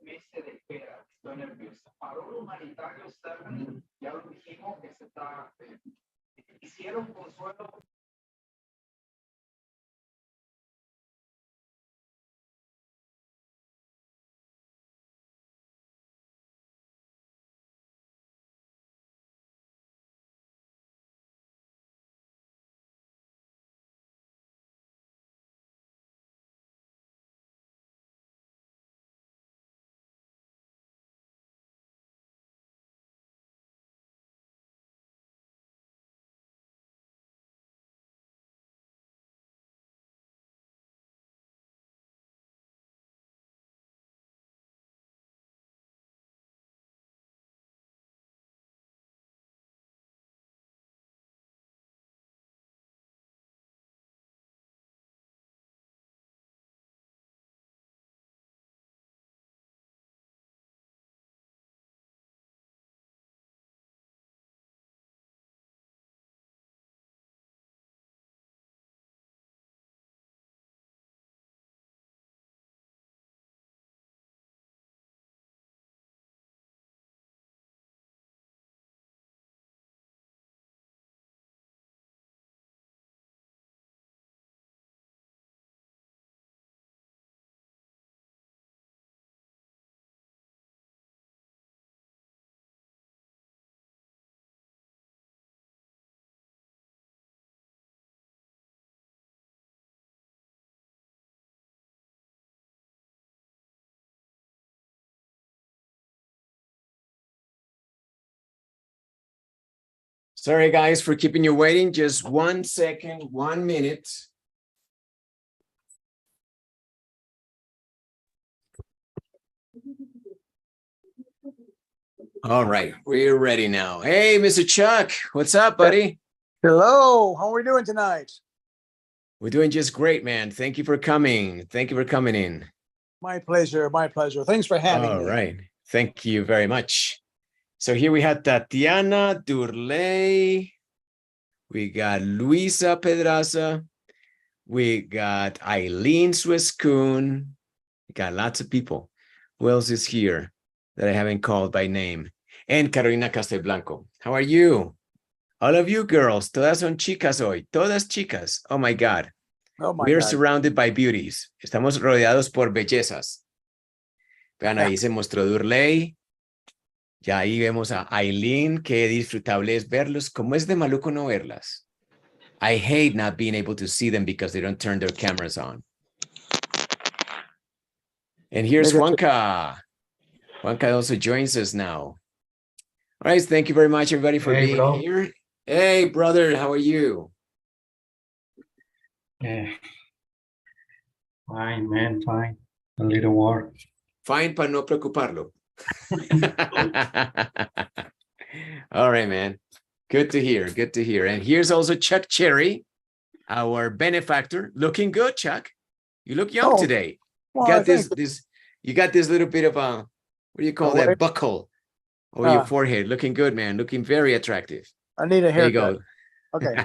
Meses de espera, estoy nerviosa. Paro humanitario está, ya lo dijimos, que se está, hicieron consuelo. Sorry, guys, for keeping you waiting. Just 1 second, 1 minute. All right, we're ready now. Hey, Mr. Chuck, what's up, buddy? Hello, how are we doing tonight? We're doing just great, man. Thank you for coming. Thank you for coming in. My pleasure, my pleasure. Thanks for having me. All right, thank you very much. So here we have Tatiana Durley. We got Luisa Pedraza. We got Eileen Swescoon. We got lots of people. Who else is here that I haven't called by name? And Carolina Castelblanco. How are you? All of you girls, todas son chicas hoy. Todas chicas. Oh my God. Oh my We're God. surrounded by beauties. Estamos rodeados por bellezas. Vean, ahí se mostró Durley. Ya ahí vemos a Eileen. Qué disfrutable es verlos. ¿Cómo es de maluco no verlas? I hate not being able to see them because they don't turn their cameras on. And here's Juanca. Juanca also joins us now. All right, thank you very much, everybody, for being here. Hey, brother, how are you? Fine, man, fine. A little work. Fine, para no preocuparlo. All right, man. Good to hear. Good to hear. And here's also Chuck Cherry, our benefactor. Looking good, Chuck. You look young today. Well, You got you got this little bit of a, what do you call that? Buckle over your forehead. Looking good, man. Looking very attractive. I need a haircut. There you go. Okay.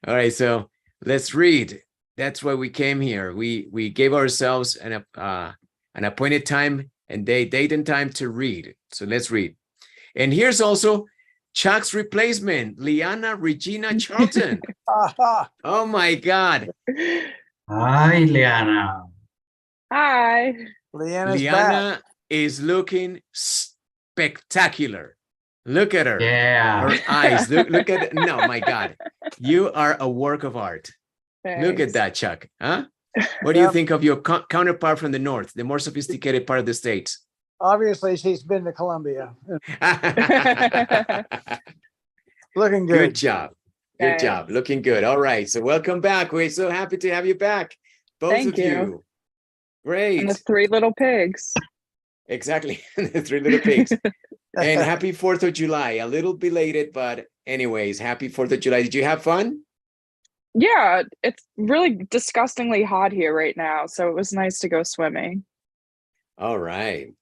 All right, so let's read. That's why we came here. We gave ourselves an appointed time and date and time to read. So let's read. And here's also Chuck's replacement, Liana Regina Charlton. Oh my God. Hi, Liana. Hi. Leanna's back. Liana is looking spectacular. Look at her. Yeah. Her eyes. Look at, no, my God. You are a work of art. Look at Thanks. that, Chuck. Huh? What do you Yep. think of your counterpart from the north, the more sophisticated part of the States? Obviously, she's been to Colombia. Looking Good good. job. Good Thanks. job. Looking good. All right. So welcome back. We're so happy to have you back. Both Thank of you. you. Great. And the three little pigs. Exactly. The three little pigs. And happy 4th of July. A little belated, but anyways, happy 4th of July. Did you have fun? Yeah, it's really disgustingly hot here right now, so it was nice to go swimming. All right.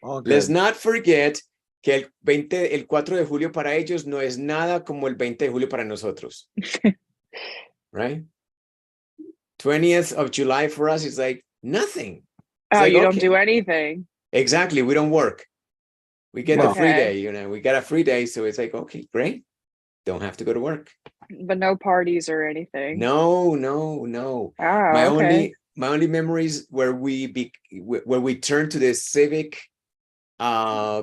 All Let's good. not forget que el 4 de julio para ellos no es nada como el 20 de julio para nosotros. Right? 20th of July for us is like nothing. It's Oh, like, you don't okay. do anything. Exactly. We don't work. We get a free Okay. day, you know, we got a free day. So it's like, okay, great. Don't have to go to work. But no parties or anything. No. Oh, My okay. only memories where we turn to the civic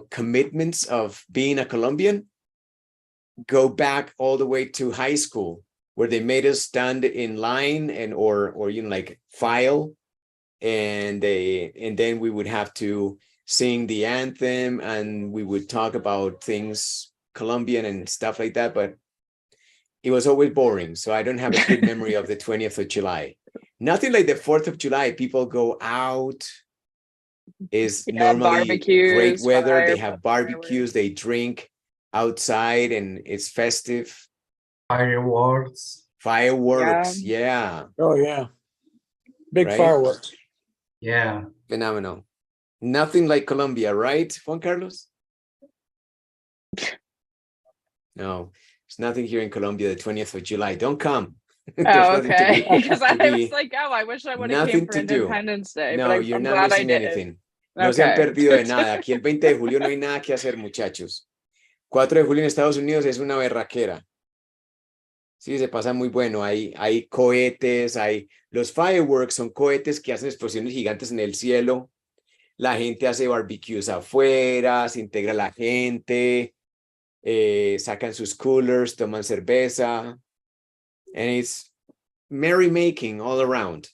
commitments of being a Colombian go back all the way to high school, where they made us stand in line and or you know, like file, and then we would have to sing the anthem and we would talk about things Colombian and stuff like that, but it was always boring. So I don't have a good memory of the 20th of July. Nothing like the 4th of July. People go out. Is Yeah, normally great barbecues, weather. They have fireworks. barbecues. They drink outside and it's festive. Fireworks. Fireworks. Yeah. Oh, yeah. Big Right? fireworks. Yeah. Phenomenal. Nothing like Colombia, right, Juan Carlos? No, there's nothing here in Colombia the 20th of July. Don't come. There's Oh, nothing to okay. be- Because to I be- was like, oh, I wish I would have nothing came for to do. Independence Day, No, but you're I'm not glad I missing did. anything. No se han Okay. perdido de nada. Aquí el 20 de julio no hay nada que hacer, muchachos. 4 de julio en Estados Unidos es una berraquera. Sí, se pasa muy bueno. Hay cohetes, los fireworks son cohetes que hacen explosiones gigantes en el cielo. La gente hace barbecues afuera, se integra la gente, sacan sus coolers, toman cerveza. And it's merrymaking all around.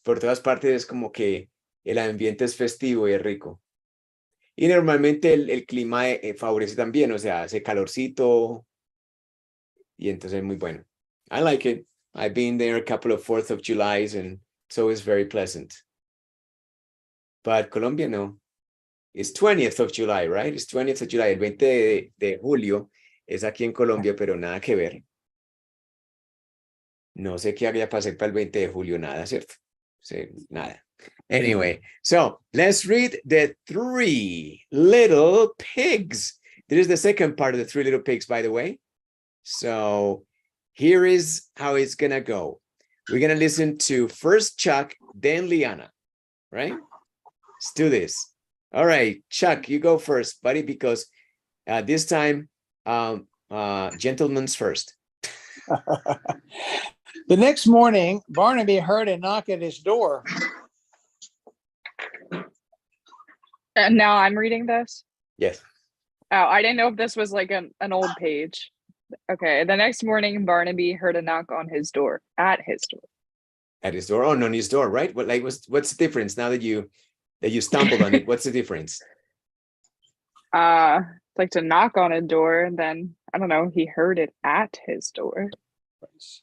Por todas partes es como que el ambiente es festivo y es rico. Y normalmente el clima favorece también, o sea, hace calorcito y entonces es muy bueno. I like it. I've been there a couple of 4th of Julys and it's always very pleasant. But Colombia, no. It's 20th of July, right? It's 20th of July. El 20 de julio es aquí en Colombia, pero nada que ver. No sé qué había pasado para el 20 de julio, nada, ¿cierto? Sí, nada. Anyway, so let's read the 3 little pigs. This is the second part of the 3 little pigs, by the way. So here is how it's going to go. We're going to listen to first Chuck, then Liana, right? Let's do this. All right, Chuck, you go first, buddy, because this time, gentlemen's first. The next morning, Barnaby heard a knock at his door. And now I'm reading this. Yes. Oh, I didn't know if this was like an old page. Okay. The next morning, Barnaby heard a knock on his door, at his door. At his door? Oh, no, on his door, right? What, like, what's the difference now that you stumbled on it? What's the difference? Like to knock on a door, and then I don't know, he heard it at his door.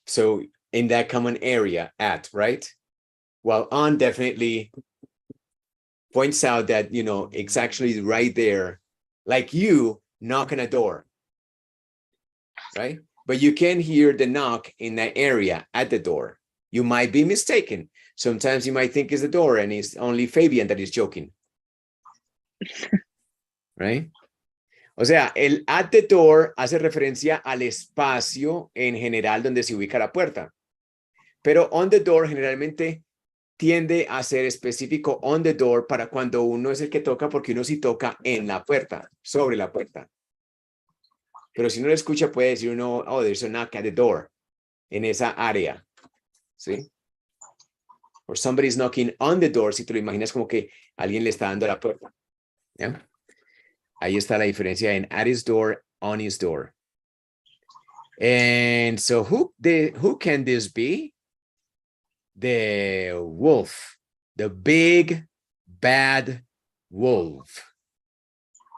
So in that common area, at, right? Well, on definitely points out that, you know, it's actually right there, like you knock on a door, right? But you can hear the knock in that area at the door. You might be mistaken. Sometimes you might think it's the door and it's only Fabian that is joking. Right? O sea, el at the door hace referencia al espacio en general donde se ubica la puerta. Pero on the door generalmente tiende a ser específico on the door para cuando uno es el que toca, porque uno sí toca en la puerta, sobre la puerta. Pero si no lo escucha, puede decir uno, oh, there's a knock at the door, en esa área. ¿Sí? or somebody's knocking on the door, si te lo imaginas como que alguien le está dando la puerta. ¿Ya? Ahí está la diferencia en at his door, on his door. And so who can this be? The wolf, the big bad wolf,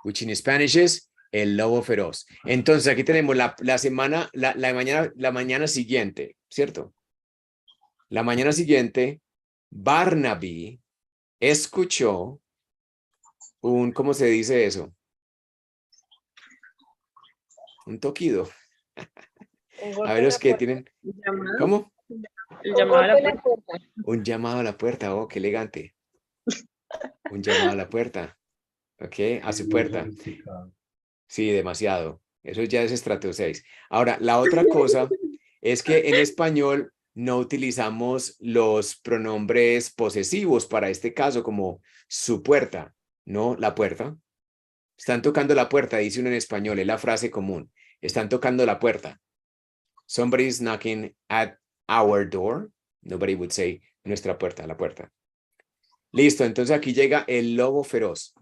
which in Spanish is el lobo feroz. Entonces aquí tenemos la mañana siguiente, ¿cierto? La mañana siguiente, Barnaby escuchó un, ¿cómo se dice eso? Un toquido. A ver los que tienen, ¿cómo? El llamado a la puerta. Un llamado a la puerta, oh, qué elegante. Un llamado a la puerta, ok, a su puerta. Sí, demasiado. Eso ya es estrato 6. Ahora, la otra cosa es que en español no utilizamos los pronombres posesivos para este caso, como su puerta, ¿no? La puerta. Están tocando la puerta, dice uno en español, es la frase común. Están tocando la puerta. Somebody's knocking at our door. Nobody would say nuestra puerta, la puerta. Listo, entonces aquí llega el lobo feroz.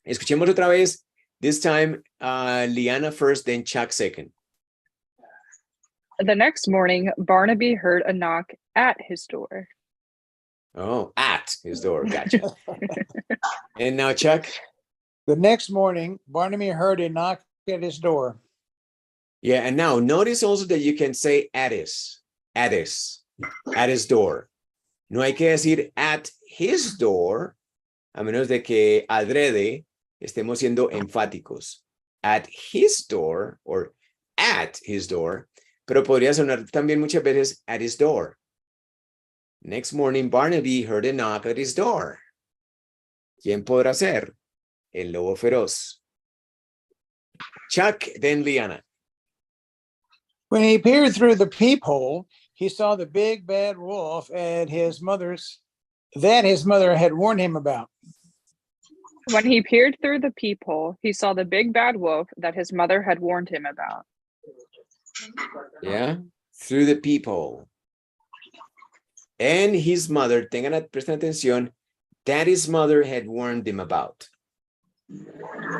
Escuchemos otra vez. This time, Liana first, then Chuck second. The next morning, Barnaby heard a knock at his door. Oh, at his door. Gotcha. And now, Chuck. The next morning, Barnaby heard a knock at his door. Yeah, and now notice also that you can say at his door. No hay que decir at his door, a menos de que adrede estemos siendo enfáticos. At his door or at his door, pero podría sonar también muchas veces at his door. Next morning, Barnaby heard a knock at his door. ¿Quién podrá ser? El lobo feroz. Chuck, then Liana. When he peered through the peephole, he saw the big bad wolf that his mother had warned him about. When he peered through the peephole, he saw the big bad wolf that his mother had warned him about. Yeah, through the peephole. And his mother, presten atención, that his mother had warned him about.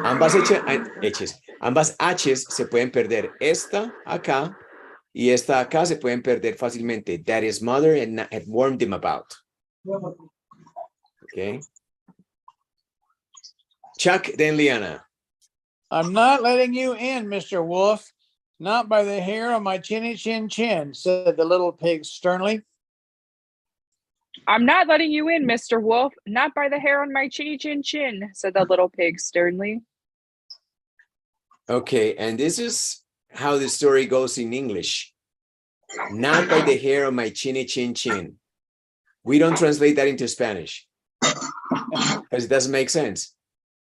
Ambas H's se pueden perder. Esta acá y esta acá se pueden perder fácilmente. That his mother had warned him about. Okay. Chuck, then Liana. I'm not letting you in, Mr. Wolf. Not by the hair on my chinny chin chin, said the little pig sternly. I'm not letting you in, Mr. Wolf. Not by the hair on my chinny chin chin, said the little pig sternly. Okay, and this is how the story goes in English. Not by the hair on my chinny chin chin. We don't translate that into Spanish because it doesn't make sense.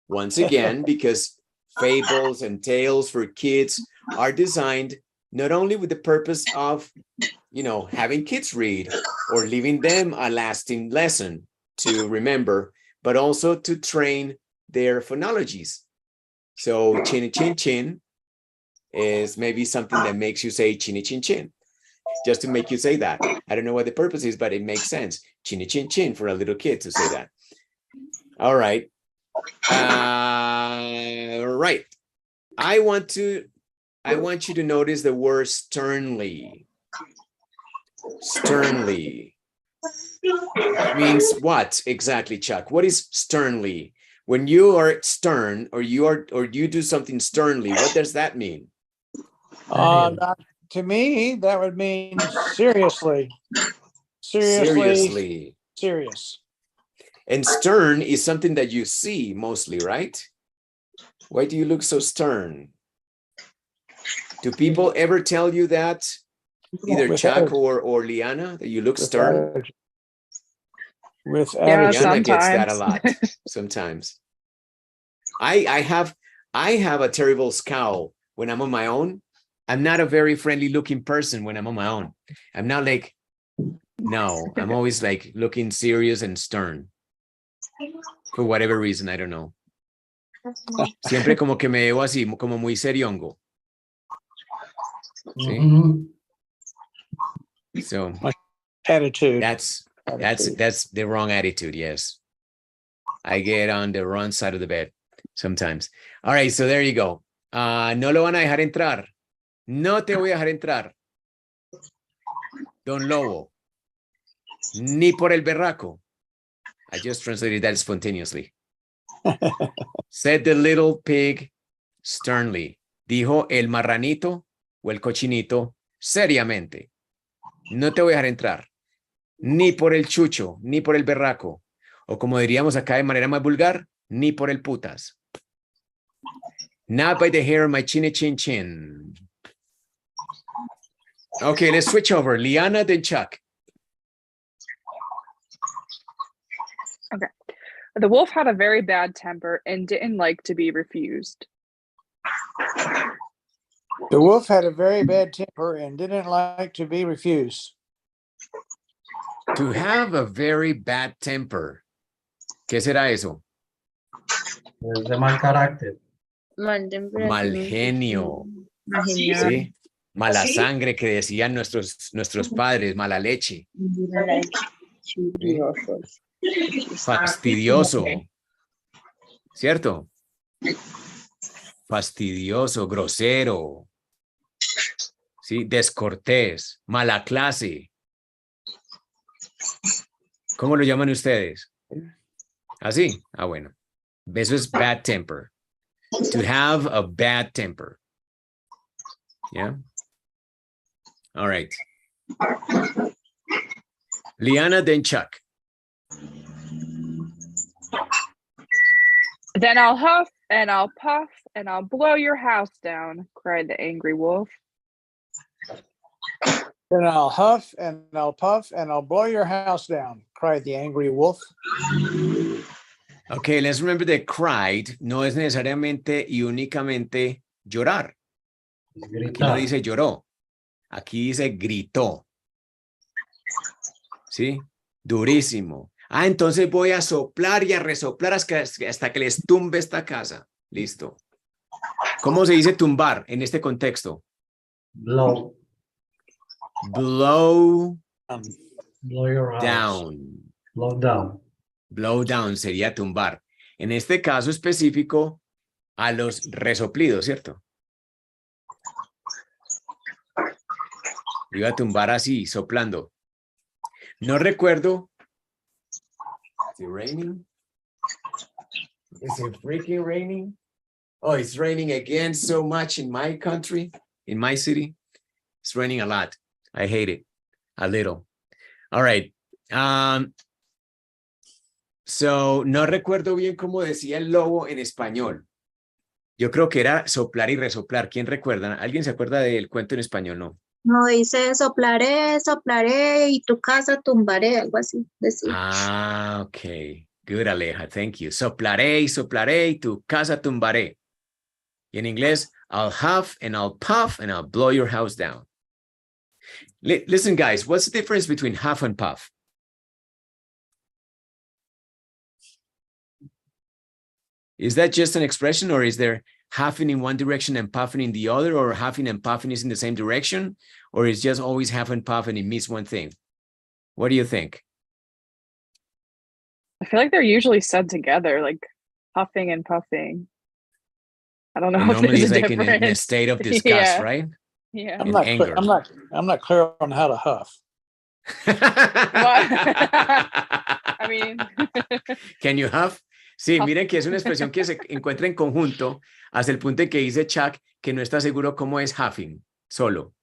Once again, because fables and tales for kids are designed not only with the purpose of, having kids read or leaving them a lasting lesson to remember, but also to train their phonologies. So chinny chin chin is maybe something that makes you say chinny chin chin, just to make you say that. I don't know what the purpose is, but it makes sense. Chinny chin chin for a little kid to say that. All right. Right. I want you to notice the word sternly. Sternly means what exactly, Chuck? What is sternly? When you are stern or you do something sternly, what does that mean? To me, that would mean seriously. Seriously. Serious. And stern is something that you see mostly, right? Why do you look so stern? Do people ever tell you that? Either Chuck or Liana, that you look stern? With Yeah, attitude. Liana gets that a sometimes. lot, sometimes. I have a terrible scowl when I'm on my own. I'm not a very friendly looking person when I'm on my own. I'm not like, no, I'm always like looking serious and stern. For whatever reason, I don't know. Siempre como que me veo así, como muy seriongo. ¿Sí? So Attitude. that's attitude. That's the wrong attitude. Yes. I get on the wrong side of the bed sometimes. All right, so there you go. No lo van a dejar entrar. No te voy a dejar entrar. Don Lobo. Ni por el berraco. I just translated that spontaneously. Said the little pig sternly. Dijo el marranito o el cochinito seriamente. No te voy a dejar entrar. Ni por el chucho, ni por el berraco. O como diríamos acá de manera más vulgar, ni por el putas. Not by the hair of my chinny chin chin. Okay, let's switch over. Liana, then Chuck. Okay. The wolf had a very bad temper and didn't like to be refused. The wolf had a very bad temper and didn't like to be refused. To have a very bad temper. ¿Qué será eso? Es de mal carácter. Mal temperamento. Mal genio. Mal genio. ¿Sí? Mala sangre que decían nuestros padres, mala leche. Churriosos. Fastidioso. ¿Cierto? Fastidioso, grosero. ¿Sí? Descortés, mala clase. ¿Cómo lo llaman ustedes? ¿Así? Ah, bueno. Eso es bad temper. To have a bad temper. Yeah. All right. Liana, then Chuck. Then I'll huff and I'll puff and I'll blow your house down, cried the angry wolf. Then I'll huff and I'll puff and I'll blow your house down, cried the angry wolf. Okay, let's remember that cried no es necesariamente y únicamente llorar. Aquí no dice lloró. Aquí dice gritó. ¿Sí? Durísimo. Ah, entonces voy a soplar y a resoplar hasta que les tumbe esta casa. Listo. ¿Cómo se dice tumbar en este contexto? Blow. Blow Blow your house. down. Blow down. Blow down sería tumbar. En este caso específico, a los resoplidos, ¿cierto? Iba a tumbar así, soplando. No recuerdo. Is it raining? Is it freaking raining? Oh, it's raining again so much in my country, in my city. It's raining a lot. I hate it. A little. All right. So, no recuerdo bien cómo decía el lobo en español. Yo creo que era soplar y resoplar. ¿Quién recuerda? ¿Alguien se acuerda del cuento en español? No. No, dice soplaré, soplaré y tu casa tumbaré, algo así. Decía. Ah, ok. Good, Aleja. Thank you. Soplaré y soplaré y tu casa tumbaré. Y en inglés, I'll huff and I'll puff and I'll blow your house down. Listen, guys, what's the difference between huff and puff? Is that just an expression, or is there huffing in one direction and puffing in the other, or huffing and puffing is in the same direction, or is just always huff and puff and it means one thing? What do you think? I feel like they're usually said together, like huffing and puffing. I don't know And if normally there's it's a like in a difference. state of disgust, Yeah. right? Yeah. I'm In not clear, anger. I'm not clear on how to huff. I mean, Can you huff? Sí, Huff. miren que es una expresión que se encuentra en conjunto hasta el punto en que dice Chuck que no está seguro cómo es huffing solo,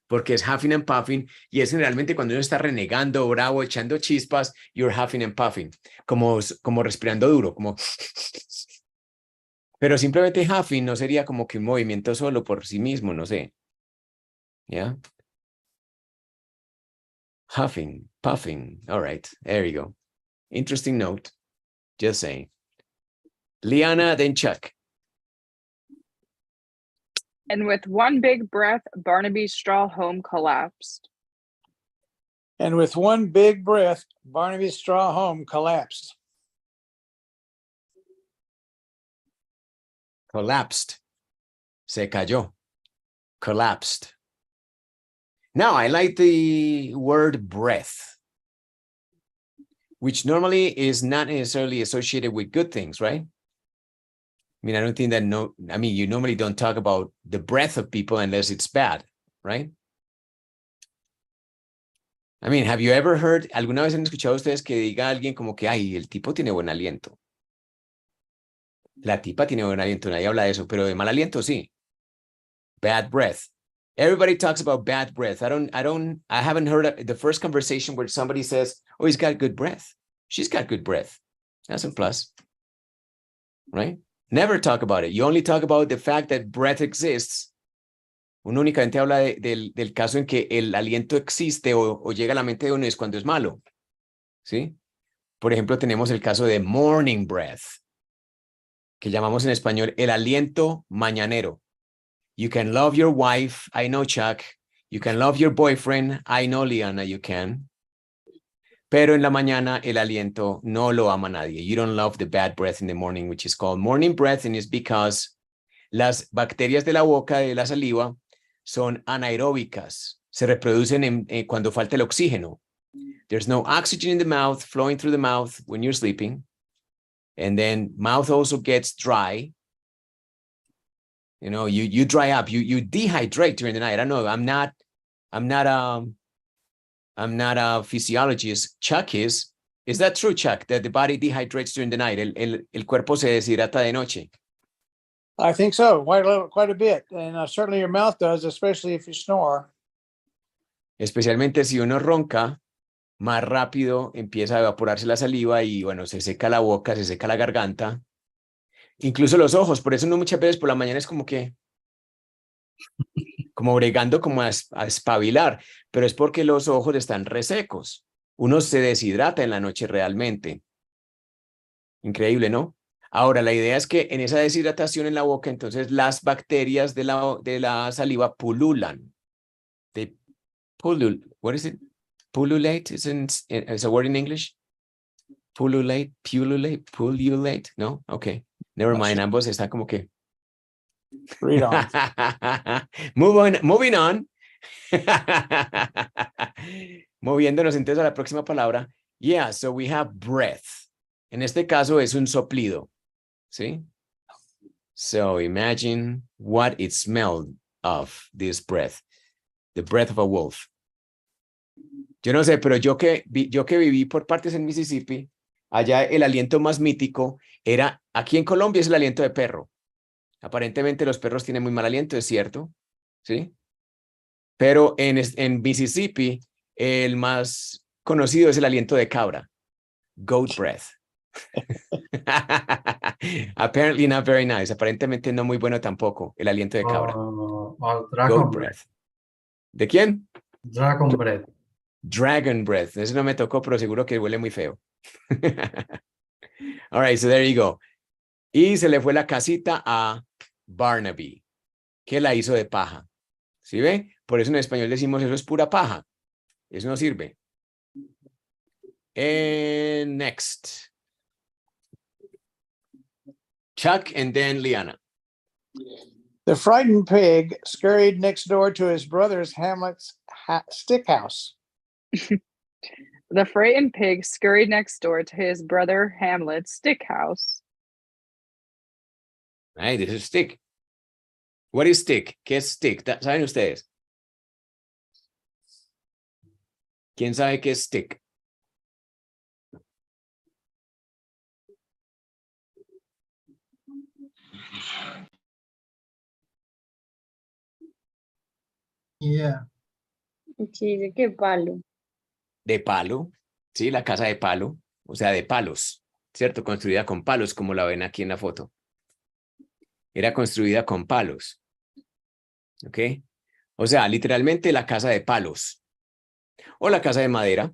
porque es huffing and puffing y es generalmente cuando uno está renegando, bravo, echando chispas, you're huffing and puffing, como respirando duro, como... Pero simplemente huffing no sería como que un movimiento solo por sí mismo, no sé. ¿Ya? Huffing, puffing. All right, there you go. Interesting note. Just saying. Liana, then Chuck. and with one big breath, Barnaby's straw home collapsed. And with one big breath, Barnaby's straw home collapsed. Collapsed. Se cayó. Collapsed. Now, I like the word breath. which normally is not necessarily associated with good things, right? I mean, I don't think that you normally don't talk about the breath of people unless it's bad, right? I mean, have you ever heard, alguna vez han escuchado ustedes que diga alguien como que, ay, el tipo tiene buen aliento? La tipa tiene buen aliento, nadie habla de eso, pero de mal aliento sí. Bad breath. Everybody talks about bad breath. I haven't heard the first conversation where somebody says, oh, he's got good breath. She's got good breath. That's a plus, right? Never talk about it. You only talk about the fact that breath exists. Uno únicamente habla del caso en que el aliento existe o llega a la mente de uno es cuando es malo, ¿sí? Por ejemplo, tenemos el caso de morning breath, que llamamos en español el aliento mañanero. You can love your wife, I know, Chuck. You can love your boyfriend, I know, Liana, you can. Pero en la mañana el aliento no lo ama nadie. You don't love the bad breath in the morning, which is called morning breath, and it's because las bacterias de la boca, de la saliva, son anaeróbicas. Se reproducen cuando falta el oxígeno. There's no oxygen in the mouth, flowing through the mouth when you're sleeping. And then mouth also gets dry. You know, you dry up, you dehydrate during the night. I don't know. I'm not a physiologist. Chuck is. Is that true, Chuck? That the body dehydrates during the night? El cuerpo se deshidrata de noche. I think so, quite a bit. And certainly your mouth does, especially if you snore. Especialmente si uno ronca, más rápido empieza a evaporarse la saliva y bueno, se seca la boca, se seca la garganta. Incluso los ojos, por eso uno muchas veces por la mañana es como bregando como a espabilar, pero es porque los ojos están resecos. Uno se deshidrata en la noche realmente. Increíble, ¿no? Ahora, la idea es que en esa deshidratación en la boca, entonces las bacterias de la saliva pululan. They what is it? Pullulate is a word in English? Pullulate, no? Okay. Never mind, ambos están como que. Read on. Moving on. Moviéndonos entonces a la próxima palabra. Yeah, so we have breath. En este caso es un soplido. ¿Sí? So imagine what it smelled of, this breath. The breath of a wolf. Yo no sé, pero yo que viví por partes en Mississippi, allá el aliento más mítico era, aquí en Colombia es el aliento de perro. Aparentemente los perros tienen muy mal aliento, es cierto, ¿sí? Pero en Mississippi el más conocido es el aliento de cabra, goat breath. Apparently not very nice. Aparentemente no muy bueno tampoco el aliento de cabra. Dragon Goat breath. ¿De quién? Dragon breath. Dragon breath. Ese no me tocó, pero seguro que huele muy feo. All right, so there you go. Y se le fue la casita a Barnaby, que la hizo de paja. ¿Sí ve? Por eso en español decimos eso es pura paja. Eso no sirve. And next. Chuck and then Liana. The frightened pig scurried next door to his brother's Hamlet's stick house. The frightened pig scurried next door to his brother Hamlet's stick house. Ay, this is stick. What is stick? ¿Qué es stick? ¿Saben ustedes? ¿Quién sabe qué es stick? Yeah. Sí, ¿de qué palo? De palo, sí, la casa de palo, o sea, de palos, ¿cierto? Construida con palos, como la ven aquí en la foto. Era construida con palos, ¿ok? O sea, literalmente la casa de palos o la casa de madera.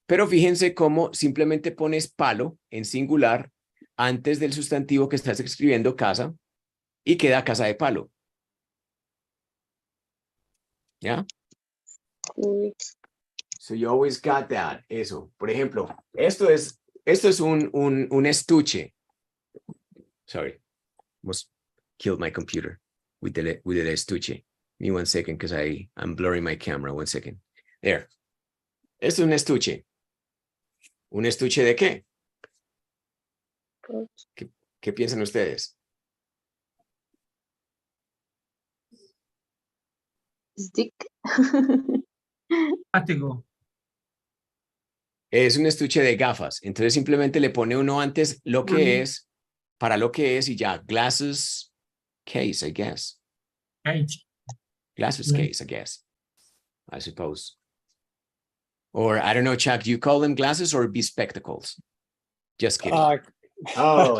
Pero fíjense cómo simplemente pones palo en singular antes del sustantivo que estás escribiendo, casa, y queda casa de palo. ¿Ya? Uy, So you always got that. Eso. Por ejemplo, esto es un estuche. Sorry. Almost killed my computer with the estuche. Give me 1 second because I'm blurring my camera. 1 second. There. Esto es un estuche. ¿Un estuche de qué? ¿Qué piensan ustedes? Stick. Plástico. Es un estuche de gafas. Entonces simplemente le pone uno antes lo que es, para lo que es y ya. Glasses case, I guess. Cage. Glasses case, I guess. I suppose. Or I don't know, Chuck, do you call them glasses or bespectacles? Just kidding. Oh,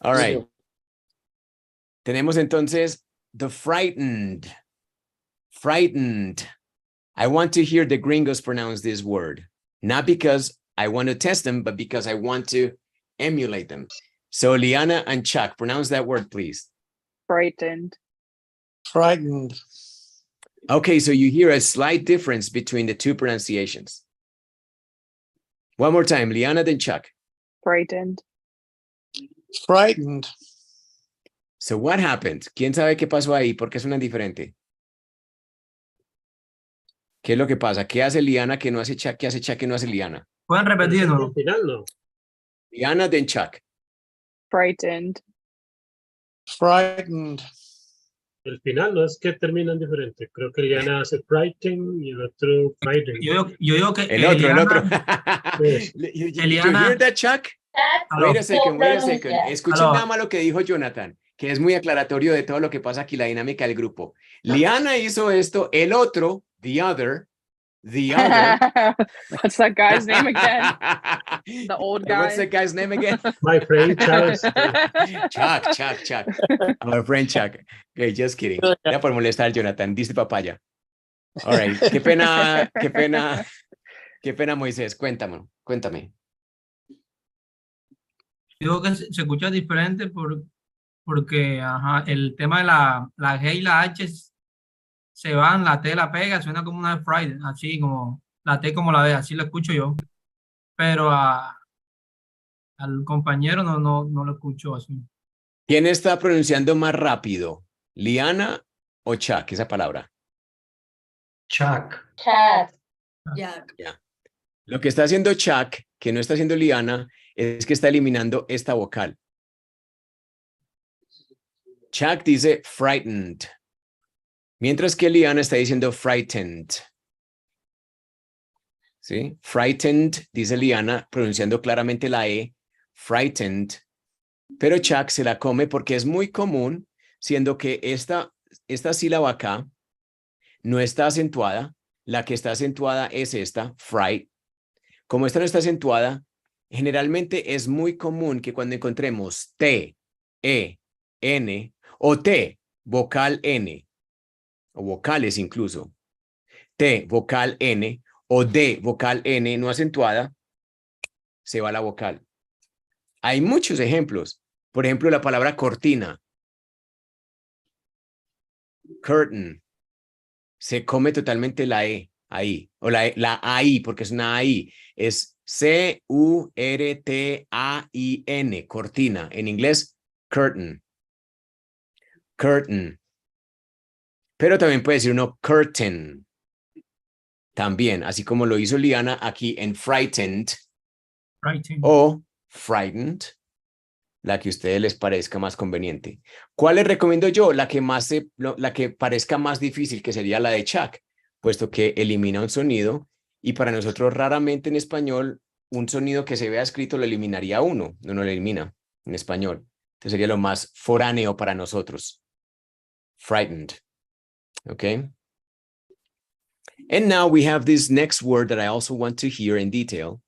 All right. Tenemos entonces the frightened. Frightened. I want to hear the gringos pronounce this word. Not because I want to test them, but because I want to emulate them. So Liana and Chuck, pronounce that word, please. Frightened. Frightened. Okay, so you hear a slight difference between the two pronunciations. One more time, Liana, then Chuck. Frightened. Frightened. So what happened? ¿Quién sabe qué pasó ahí? ¿Por qué suenan diferente? ¿Qué es lo que pasa? ¿Qué hace Liana que no hace Chuck? ¿Qué hace Chuck que no hace Liana? ¿Pueden repetirlo? al final no. Liana, then Chuck. Frightened. Frightened. El final no es que terminan diferente. Creo que Liana hace frighten y el otro frighten. Yo digo que El otro. Yes. You Eliana. hear that, Chuck? Aló. Wait a second. Escuchen Aló. nada más lo que dijo Jonathan, que es muy aclaratorio de todo lo que pasa aquí, la dinámica del grupo. Liana hizo esto, el otro, the other. What's that guy's name again? The old guy. What's that guy's name again? My friend Charles. Chuck. Our friend Chuck. Okay, just kidding. Ya por molestar, Jonathan. Dice papaya. All right. Qué pena, Moisés. Cuéntame. Digo que se escucha diferente porque ajá, el tema de la G y la H se van, la T la pega, suena como una Friday, así como la T como la D, así lo escucho yo. Pero al compañero no lo escucho así. ¿Quién está pronunciando más rápido? ¿Liana o Chuck? Esa palabra. Chuck. Ya. Lo que está haciendo Chuck, que no está haciendo Liana, es que está eliminando esta vocal. Chuck dice frightened, mientras que Liana está diciendo frightened. ¿Sí? Frightened, dice Liana, pronunciando claramente la E, frightened, pero Chuck se la come porque es muy común, siendo que esta sílaba acá no está acentuada, la que está acentuada es esta, fright. Como esta no está acentuada, generalmente es muy común que cuando encontremos T, E, N o T, vocal N, o vocales incluso, T, vocal N o D, vocal N no acentuada, se va la vocal. Hay muchos ejemplos. Por ejemplo, la palabra cortina. Curtain. Se come totalmente la E ahí. O la AI, porque es una AI. Es C-U-R-T-A-I-N. Cortina. En inglés, curtain. Curtain. Pero también puede decir uno curtain. También, así como lo hizo Liana aquí en frightened. O frightened, la que a ustedes les parezca más conveniente. ¿Cuál les recomiendo yo? La que parezca más difícil, que sería la de Chuck, puesto que elimina un sonido y para nosotros raramente en español un sonido que se vea escrito lo eliminaría uno, no lo elimina en español. Entonces sería lo más foráneo para nosotros. Frightened. Okay. And now we have this next word that I also want to hear in detail.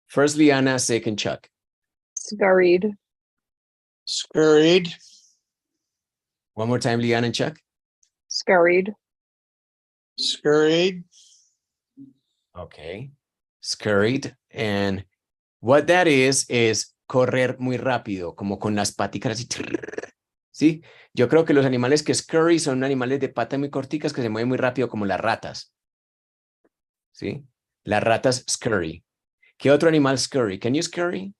First Liana, second Chuck. Scurried. Scurried. One more time, Liana and Chuck. Scurried. Scurried. Okay. Scurried. And what that is correr muy rápido, como con las paticas así. ¿Sí? Yo creo que los animales que scurry son animales de patas muy corticas que se mueven muy rápido, como las ratas. ¿Sí? Las ratas scurry. ¿Qué otro animal scurry? Can you scurry?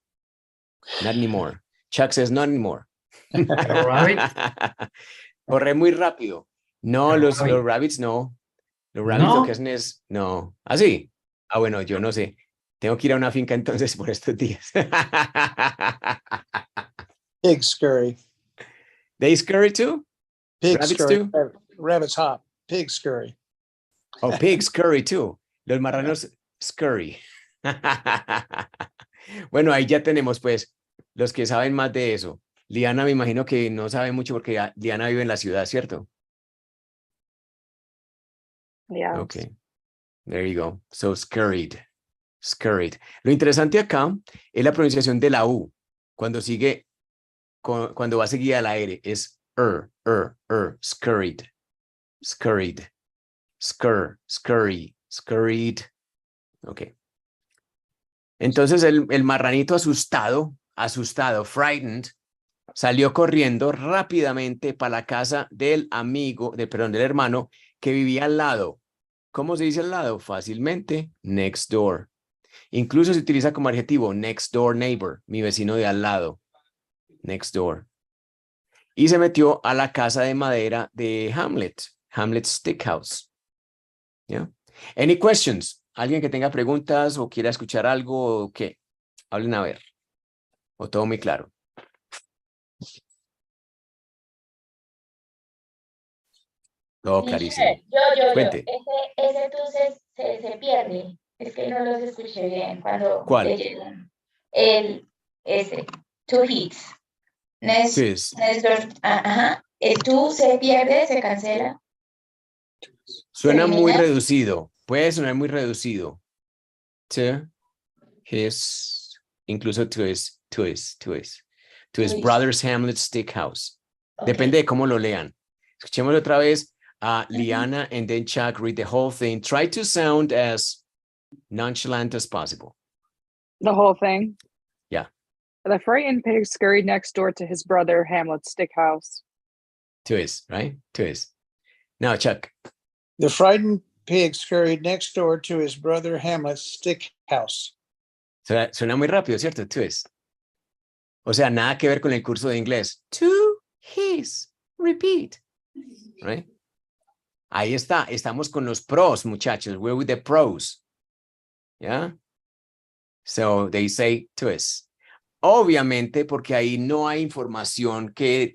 Not anymore. Chuck says not anymore. Rabbit. Corre muy rápido. No, los Rabbit. rabbits no. Los rabbits No. lo que hacen es, no. ¿Así? Ah, bueno, yo no sé. Tengo que ir a una finca entonces por estos días. Pig scurry. They scurry too? Pig Rabbits scurry. too? Rabbits hop. Pig scurry. Oh, pigs scurry too. Los marranos scurry. Bueno, ahí ya tenemos pues los que saben más de eso. Liana me imagino que no sabe mucho porque Liana vive en la ciudad, ¿cierto? Yeah. Okay, there you go. So scurried, scurried. Lo interesante acá es la pronunciación de la U. Cuando sigue, cuando va seguida la R, es scurried, scurried, scurry, scurried. Ok. Entonces el marranito asustado, frightened, salió corriendo rápidamente para la casa del del hermano que vivía al lado. ¿Cómo se dice al lado? Fácilmente, next door. Incluso se utiliza como adjetivo, next door neighbor, mi vecino de al lado, next door. Y se metió a la casa de madera de Hamlet's Stick House. ¿Yeah? Any questions? ¿Alguien que tenga preguntas o quiera escuchar algo o qué? Hablen a ver. ¿O todo muy claro? Todo clarísimo. Yo. Cuente. Ese tú se pierde. Es que no los escuché bien cuando ¿Cuál? leyeron. Ese. Two hits. Twist. Ajá. El tú se pierde, se cancela. Suena muy elimina. reducido. Puede sonar muy reducido. To his, incluso to his brother's Hamlet Stick House. Depende de cómo lo lean. Escuchemos otra vez a Liana and then Chuck read the whole thing. Try to sound as nonchalant as possible. The whole thing. Yeah. The frightened pig scurried next door to his brother Hamlet's stick house. To his, right? To his. Now, Chuck. The frightened pig scurried next door to his brother Hamlet's stick house. Suena muy rápido, ¿cierto? To his. O sea, nada que ver con el curso de inglés. To his. Repeat. Right? Ahí está. Estamos con los pros, muchachos. We're with the pros. Yeah? So they say to his. Obviamente, porque ahí no hay información que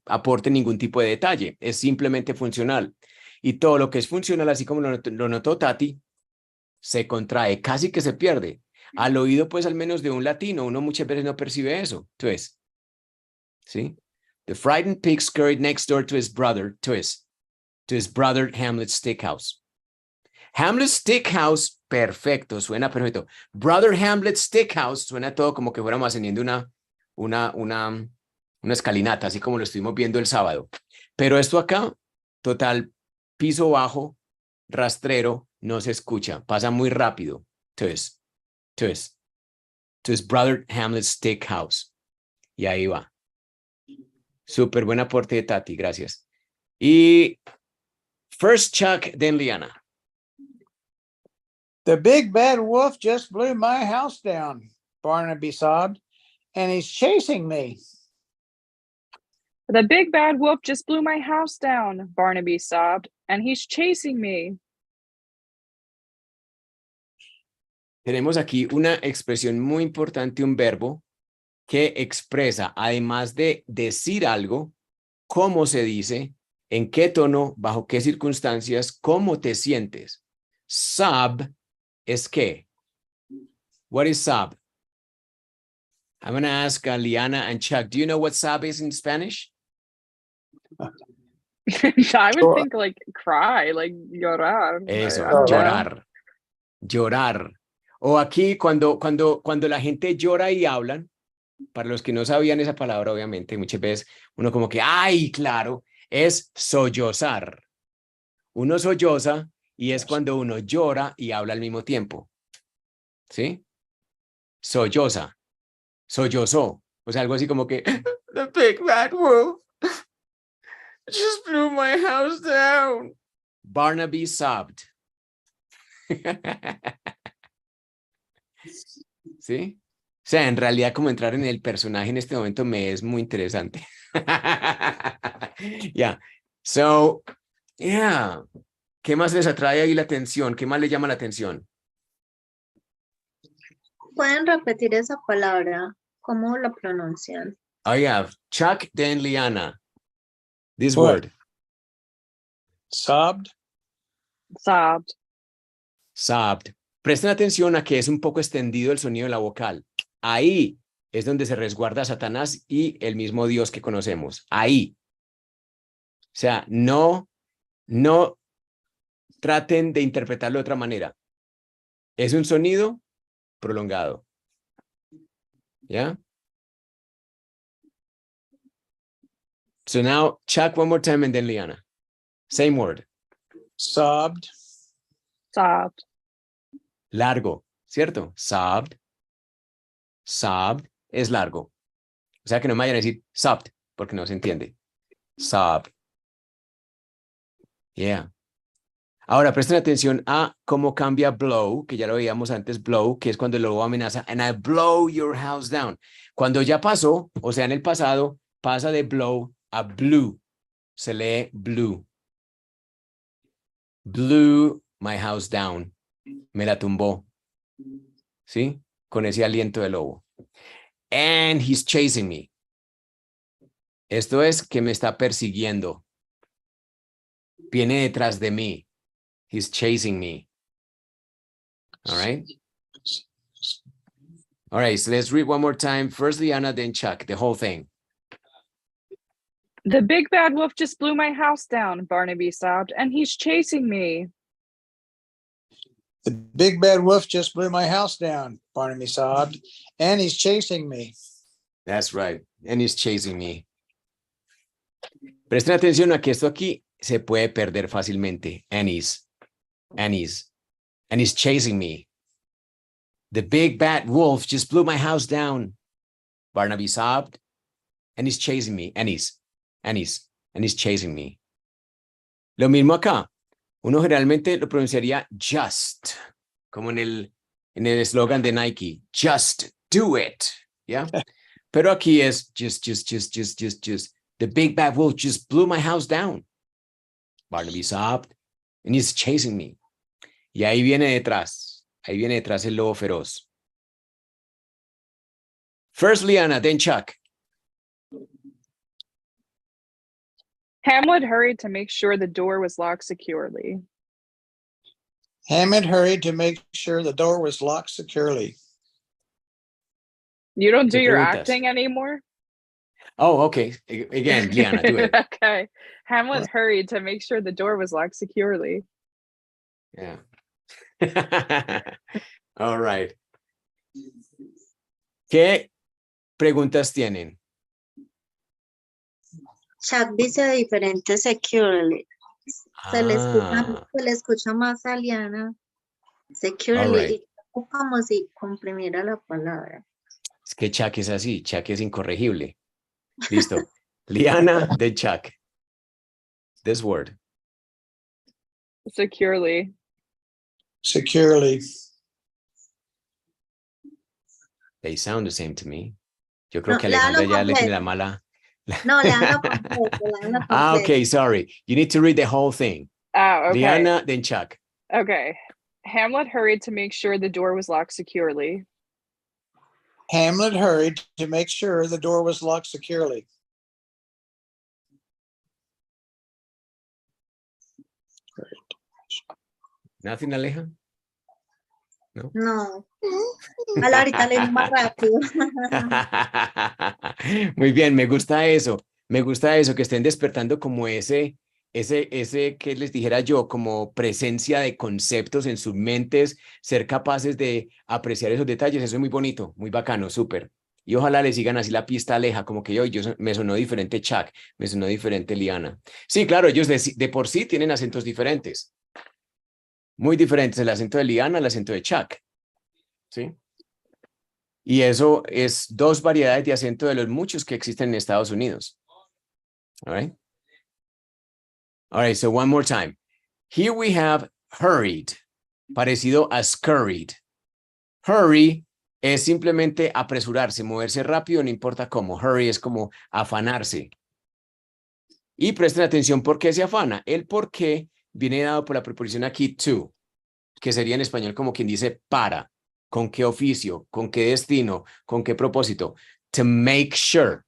aporte ningún tipo de detalle. Es simplemente funcional. Y todo lo que es funcional, así como lo notó Tati, se contrae, casi que se pierde. Al oído, pues, al menos de un latino, uno muchas veces no percibe eso. Entonces, ¿sí? The frightened pig scurried next door to his brother, to his brother Hamlet's Stick House. Hamlet's Stick House, perfecto, suena perfecto. Brother Hamlet's Stick House, suena todo como que fuéramos ascendiendo una escalinata, así como lo estuvimos viendo el sábado. Pero esto acá, total, piso bajo, rastrero, no se escucha, pasa muy rápido. To his brother Hamlet's Stick House. Y ahí va. Súper buen aporte de Tati, gracias. Y first Chuck, then Liana. The big bad wolf just blew my house down, Barnaby sobbed, and he's chasing me. The big bad wolf just blew my house down, Barnaby sobbed, and he's chasing me. Tenemos aquí una expresión muy importante, un verbo que expresa, además de decir algo, cómo se dice, en qué tono, bajo qué circunstancias, cómo te sientes. Sob es qué. What is sob? I'm going to ask Liana and Chuck, do you know what sob is in Spanish? I would think like cry, like llorar. Eso, I don't know. llorar. Llorar. O aquí cuando la gente llora y hablan, para los que no sabían esa palabra, obviamente, muchas veces uno como que, ¡ay, claro! Es sollozar. Uno solloza y es cuando uno llora y habla al mismo tiempo. ¿Sí? Solloza. Sollozó. O sea, algo así como que, the big bad wolf just blew my house down. Barnaby sobbed. ¿Sí? O sea, en realidad como entrar en el personaje en este momento me es muy interesante. Yeah. So, yeah. ¿Qué más les atrae ahí la atención? ¿Qué más les llama la atención? ¿Pueden repetir esa palabra? ¿Cómo la pronuncian? I have Chuck, then Liana. This What? word. Sobbed. Sobbed. Sobbed. Presten atención a que es un poco extendido el sonido de la vocal. Ahí es donde se resguarda Satanás y el mismo Dios que conocemos. Ahí. O sea, no traten de interpretarlo de otra manera. Es un sonido prolongado. ¿Ya? So now, Chuck one more time and then Liana. Same word. Sobbed. Sobbed. Largo, ¿cierto? Sobbed. Sobbed es largo. O sea que no me vayan a decir sobbed, porque no se entiende. Sobbed. Yeah. Ahora presten atención a cómo cambia blow, que ya lo veíamos antes, blow, que es cuando el lobo amenaza, and I blow your house down. Cuando ya pasó, o sea, en el pasado, pasa de blow a blue. Se lee blue. Blew my house down. Me la tumbó. ¿Sí? Con ese aliento de lobo. And he's chasing me. Esto es que me está persiguiendo. Viene detrás de mí. He's chasing me. All right? All right, so let's read one more time. First Liana, then Chuck, the whole thing. The big bad wolf just blew my house down, Barnaby sobbed, and he's chasing me. The big bad wolf just blew my house down, Barnaby sobbed, and he's chasing me. That's right. And he's chasing me. Presten atención a que esto aquí se puede perder fácilmente. And he's chasing me. The big bad wolf just blew my house down, Barnaby sobbed, and he's chasing me. And he's chasing me. Lo mismo acá. Uno generalmente lo pronunciaría just, como en el eslogan de Nike, just do it, ¿ya? Pero aquí es just. The big bad wolf just blew my house down. Barnaby sobbed, and he's chasing me. Y ahí viene detrás el lobo feroz. First Liana, then Chuck. Hamlet hurried to make sure the door was locked securely. Hammond hurried to make sure the door was locked securely. You don't do ¿Qué your preguntas? acting anymore? Oh, okay. Again, Liana, do it. Okay. Hamlet hurried to make sure the door was locked securely. Yeah. All right. ¿Qué preguntas tienen? Chuck dice diferente securely. Se le escucha más a Liana. Securely. Alright. Y como si comprimiera la palabra. Es que Chuck es así. Chuck es incorregible. Listo. Liana, then Chuck. This word. Securely. Securely. They sound the same to me. Yo creo No, que Alejandra léalo ya le tiene completo. la mala. No, léalo completo, léalo Ah, completo. okay, sorry. You need to read the whole thing. Oh, okay. Liana, then Chuck. Okay. Hamlet hurried to make sure the door was locked securely. Hamlet hurried to make sure the door was locked securely. Nothing, Aleja? No. No. A la ahorita leemos más rápido. Muy bien, me gusta eso. Me gusta eso, que estén despertando como ese que les dijera yo, como presencia de conceptos en sus mentes, ser capaces de apreciar esos detalles. Eso es muy bonito, muy bacano, súper. Y ojalá le sigan así la pista Aleja, como que yo me sonó diferente Chuck, me sonó diferente Liana. Sí, claro, ellos de por sí tienen acentos diferentes. Muy diferentes, el acento de Liana, el acento de Chuck. ¿Sí? Y eso es dos variedades de acento de los muchos que existen en Estados Unidos. All right. All right, so one more time. Here we have hurried, parecido a scurried. Hurry es simplemente apresurarse, moverse rápido, no importa cómo. Hurry es como afanarse. Y presten atención por qué se afana. El por qué viene dado por la preposición aquí to, que sería en español como quien dice para, con qué oficio, con qué destino, con qué propósito. To make sure.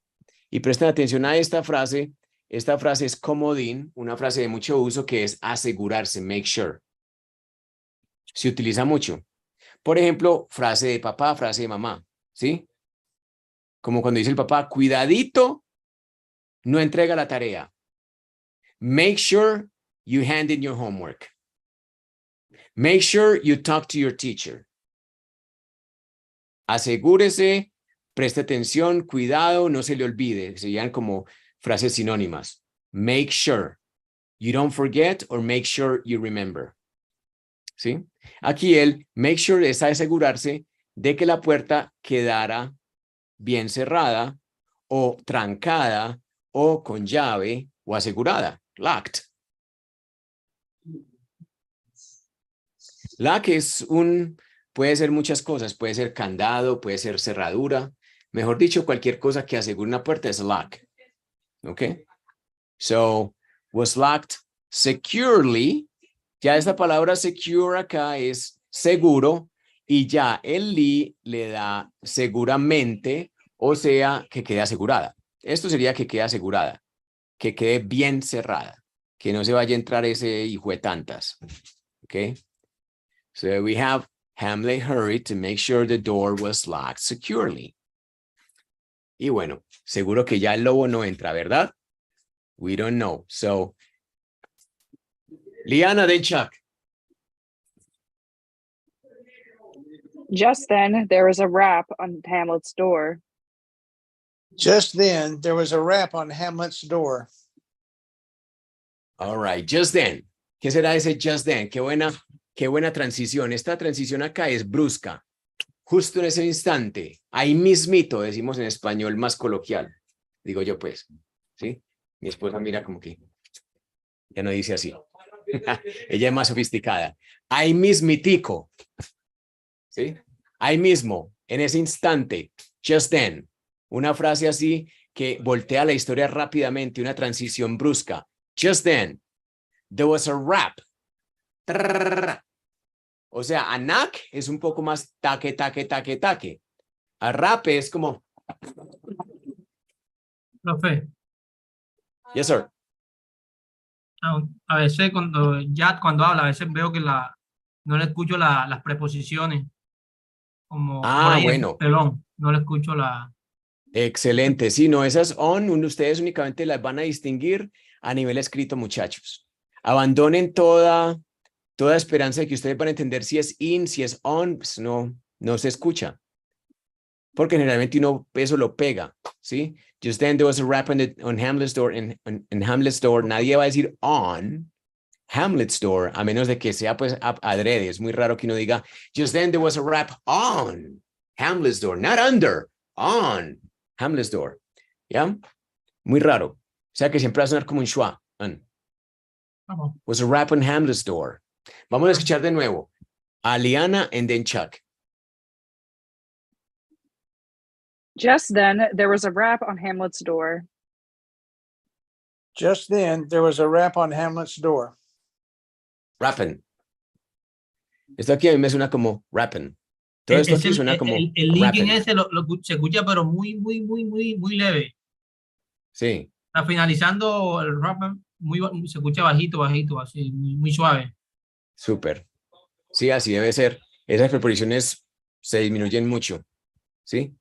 Y presten atención a esta frase. Esta frase es comodín, una frase de mucho uso que es asegurarse, make sure. Se utiliza mucho. Por ejemplo, frase de papá, frase de mamá, ¿sí? Como cuando dice el papá, cuidadito, no entrega la tarea. Make sure you hand in your homework. Make sure you talk to your teacher. Asegúrese, preste atención, cuidado, no se le olvide. Serían como frases sinónimas. Make sure you don't forget or make sure you remember. ¿Sí? Aquí el make sure es asegurarse de que la puerta quedara bien cerrada o trancada o con llave o asegurada, locked. Lock es puede ser muchas cosas, puede ser candado, puede ser cerradura. Mejor dicho, cualquier cosa que asegure una puerta es lock. ¿Ok? So, was locked securely. Ya esta palabra secure acá es seguro y ya el le da seguramente, o sea, que quede asegurada. Esto sería que quede asegurada, que quede bien cerrada, que no se vaya a entrar ese hijo de tantas. ¿Ok? So we have Hamlet hurried to make sure the door was locked securely. Y bueno, seguro que ya el lobo no entra, ¿verdad? We don't know. So, Liana, then Chuck. Just then, there was a rap on Hamlet's door. Just then, there was a rap on Hamlet's door. All right, just then. ¿Qué será ese just then? Qué buena transición. Esta transición acá es brusca. Justo en ese instante, ahí mismito, decimos en español más coloquial. Digo yo pues, ¿sí? Mi esposa mira como que ya no dice así. Ella es más sofisticada. Ahí mismitico. ¿Sí? Ahí mismo, en ese instante, just then. Una frase así que voltea la historia rápidamente, una transición brusca. Just then, there was a rap. O sea, a knock es un poco más taque, taque, taque, taque. A rap es como... Profe, Yes, sir. a veces cuando habla, a veces veo que no le escucho las preposiciones, como por ahí Bueno. pelón, no le escucho Excelente. Sí, no, esas ustedes únicamente las van a distinguir a nivel escrito, muchachos. Abandonen toda esperanza de que ustedes van a entender si es in, si es on, pues no se escucha. Porque generalmente uno eso lo pega, ¿sí? Just then there was a rap on Hamlet's door, in Hamlet's door. Nadie va a decir on Hamlet's door, a menos de que sea pues adrede. Es muy raro que uno diga, just then there was a rap on Hamlet's door, not under, on Hamlet's door. ¿Ya? Muy raro. O sea que siempre va a sonar como un schwa. Was a rap on Hamlet's door. Vamos a escuchar de nuevo a Liana and then Chuck. Just then, there was a rap on Hamlet's door. Just then, there was a rap on Hamlet's door. Rapping. Esto aquí a mí me suena como rapping. Todo esto aquí suena como el linking rapping. ese se escucha, pero muy leve. Sí. Está finalizando el rap, se escucha bajito, así, muy suave. Súper. Sí, así debe ser. Esas preposiciones se disminuyen mucho. ¿Sí?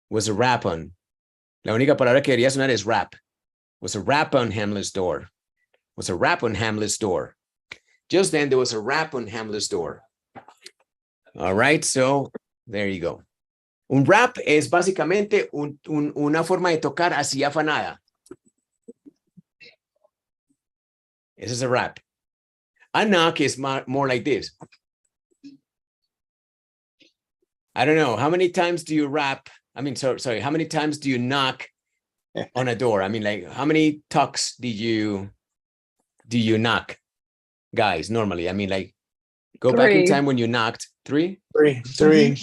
Was a rap on. La única palabra que debería sonar es rap. Was a rap on Hamlet's door. Was a rap on Hamlet's door. Just then there was a rap on Hamlet's door. All right, so there you go. Un rap es básicamente una forma de tocar así afanada. Ese es a rap. A knock is more like this. I don't know. How many times do you rap? I mean, sorry. How many times do you knock on a door? I mean, like, how many tucks do you knock, guys? Normally, I mean, like, go back in time when you knocked. Three, Three.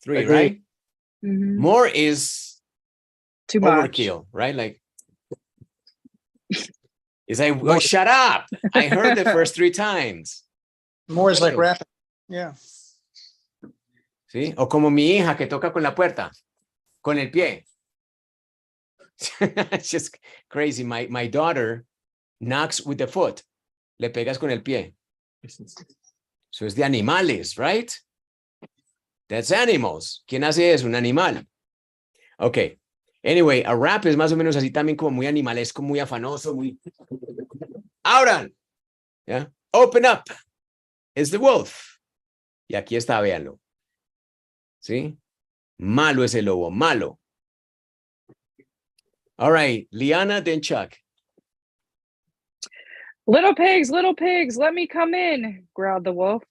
right? Mm-hmm. More is too overkill, right? Like, It's like, well, shut up. I heard the first 3 times. More is like rapping. Yeah. ¿Sí? O como mi hija que toca con la puerta, con el pie. It's just crazy. My daughter knocks with the foot. Le pegas con el pie. Eso es de animales, right? That's animals. ¿Quién hace eso? Un animal. Ok. Anyway, a rap es más o menos así también como muy animalesco, muy afanoso, muy... Abran. ¿Ya? Open up. It's the wolf. Y aquí está, véanlo. ¿Sí? Malo es el lobo, malo. All right, Liana, then Chuck. Little pigs, let me come in, growled the wolf.